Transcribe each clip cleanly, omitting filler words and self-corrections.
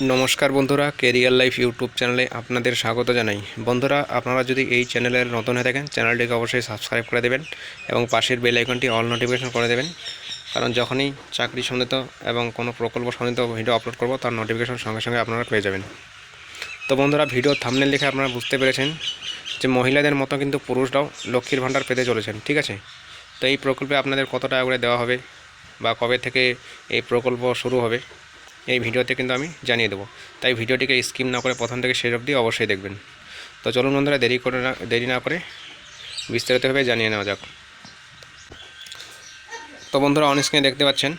নমস্কার বন্ধুরা, career life YouTube চ্যানেলে আপনাদের স্বাগত জানাই। বন্ধুরা, আপনারা যদি এই চ্যানেলের নতুন হয়ে থাকেন, চ্যানেলটিকে অবশ্যই সাবস্ক্রাইব করে দেবেন এবং পাশের বেল আইকনটি অল নোটিফিকেশন করে দেবেন, কারণ যখনই চাকরি সম্বন্ধিত এবং কোনো প্রকল্প সম্বন্ধিত ভিডিও আপলোড করব তার নোটিফিকেশন সঙ্গে সঙ্গে আপনারা পেয়ে যাবেন। তো বন্ধুরা, ভিডিও থাম্বনেল দেখে আপনারা বুঝতে পেরেছেন যে মহিলাদের মতো কিন্তু পুরুষরাও লক্ষ্মীর ভাণ্ডার পেতে চলেছেন, ঠিক আছে। তো এই প্রকল্পে আপনাদের কত টাকা করে দেওয়া হবে বা কবে থেকে এই প্রকল্প শুরু হবে এই ভিডিওতে কিন্তু আমি জানিয়ে দেবো। তাই ভিডিওটিকে স্কিপ না করে প্রথম থেকে শেষ অবধি অবশ্যই দেখবেন। তো চলুন বন্ধুরা, দেরি না করে বিস্তারিতভাবে জানিয়ে নেওয়া যাক। তো বন্ধুরা, অন স্ক্রিনে দেখতে পাচ্ছেন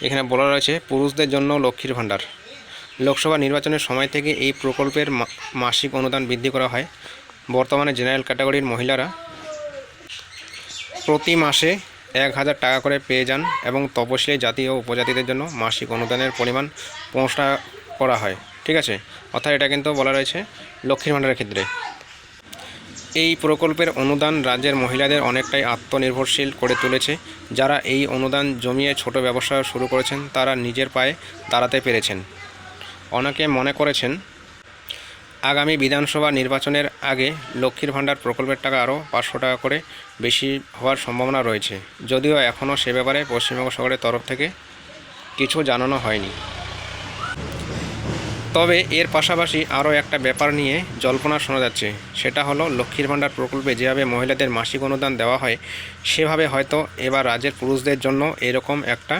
এখানে বলা রয়েছে পুরুষদের জন্য লক্ষ্মীর ভাণ্ডার। লোকসভা নির্বাচনের সময় থেকে এই প্রকল্পের মাসিক অনুদান বৃদ্ধি করা হয়। বর্তমানে জেনারেল ক্যাটাগরির মহিলারা প্রতি মাসে 1000 টাকা করে পেয়ে যান এবং তপশিলি জাতি ও উপজাতিদের জন্য মাসিক অনুদানের পরিমাণ 5 টাকা করা হয়, ঠিক আছে। অর্থাৎ এটা কিন্তু বলা রয়েছে লক্ষ্মীর ভাণ্ডারের ক্ষেত্রে। এই প্রকল্পের অনুদান রাজ্যের মহিলাদের অনেকটাই আত্মনির্ভরশীল করে তুলেছে। যারা এই অনুদান জমিয়ে ছোট ব্যবসা শুরু করেছেন তারা নিজের পায়ে দাঁড়াতে পেরেছেন। অনেকে মনে করেছেন আগামী বিধানসভা নির্বাচনের আগে লক্ষ্মীর ভাণ্ডার প্রকল্পের টাকা আরও 500 টাকা করে বেশি হওয়ার সম্ভাবনা রয়েছে, যদিও এখনও সে ব্যাপারে পশ্চিমবঙ্গ সরকারের তরফ থেকে কিছু জানানো হয়নি। তবে এর পাশাপাশি আরও একটা ব্যাপার নিয়ে জল্পনা শোনা যাচ্ছে, সেটা হলো লক্ষ্মীর ভাণ্ডার প্রকল্পে যেভাবে মহিলাদের মাসিক অনুদান দেওয়া হয় সেভাবে হয়তো এবার রাজ্যের পুরুষদের জন্য এরকম একটা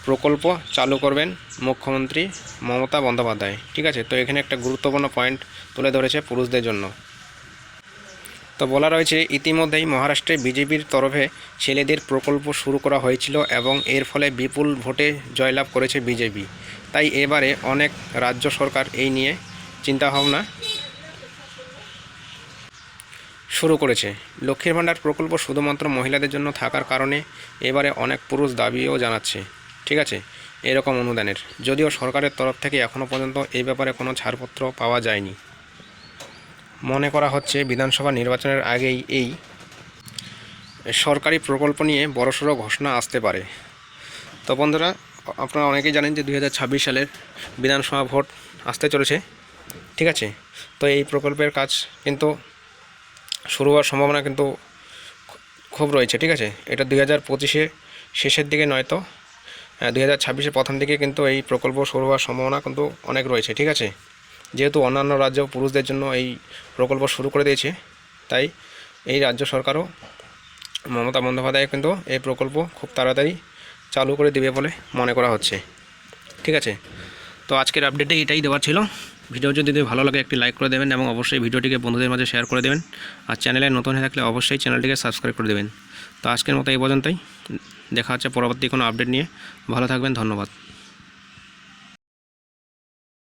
প্রকল্প চালু করবেন মুখ্যমন্ত্রী মমতা বন্দ্যোপাধ্যায়, ঠিক আছে। তো এখানে একটা গুরুত্বপূর্ণ পয়েন্ট তুলে ধরেছে পুরুষদের জন্য। তো বলা রয়েছে ইতিমধ্যেই মহারাষ্ট্রে বিজেপির তরফে ছেলেদের প্রকল্প শুরু করা হয়েছিল এবং এর ফলে বিপুল ভোটে জয়লাভ করেছে বিজেপি। তাই এবারে অনেক রাজ্য সরকার এই নিয়ে চিন্তাভাবনা শুরু করেছে। লক্ষ্মীর ভাণ্ডার প্রকল্প শুধুমাত্র মহিলাদের জন্য থাকার কারণে এবারে অনেক পুরুষ দাবিও জানাচ্ছে, ঠিক আছে, এরকম অনুদানের। যদিও সরকারের তরফ থেকে এখনও পর্যন্ত এই ব্যাপারে কোনো ছাড়পত্র পাওয়া যায়নি। মনে করা হচ্ছে বিধানসভা নির্বাচনের আগেই এই সরকারি প্রকল্প নিয়ে বড়সড় ঘোষণা আসতে পারে। তো বন্ধুরা, আপনারা অনেকেই জানেন যে 2026 সালের বিধানসভা ভোট আসতে চলেছে, ঠিক আছে। তো এই প্রকল্পের কাজ কিন্তু শুরু হওয়ার সম্ভাবনা কিন্তু খুব রয়েছে, ঠিক আছে। এটা 2025 শেষের দিকে নয়তো 2026 প্রথম দিকে কিন্তু এই প্রকল্প শুরু হওয়ার সম্ভাবনা কিন্তু অনেক রয়েছে, ঠিক আছে। যেহেতু অন্যান্য রাজ্য পুরুষদের জন্য এই প্রকল্প শুরু করে দিয়েছে, তাই এই রাজ্য সরকারও মমতা বন্দ্যোপাধ্যায় কিন্তু এই প্রকল্প খুব তাড়াতাড়ি চালু করে দেবে বলে মনে করা হচ্ছে, ঠিক আছে। তো আজকের আপডেটে এটাই দেওয়ার ছিল। ভিডিও যদি ভালো লাগে একটি লাইক করে দেবেন এবং অবশ্যই ভিডিওটিকে বন্ধুদের মাঝে শেয়ার করে দেবেন। আর চ্যানেলে নতুন হয়ে থাকলে অবশ্যই চ্যানেলটিকে সাবস্ক্রাইব করে দেবেন। তো আজকের মতো এই পর্যন্তই, দেখা হচ্ছে পরবর্তী কোনো আপডেট নিয়ে। ভালো থাকবেন, ধন্যবাদ।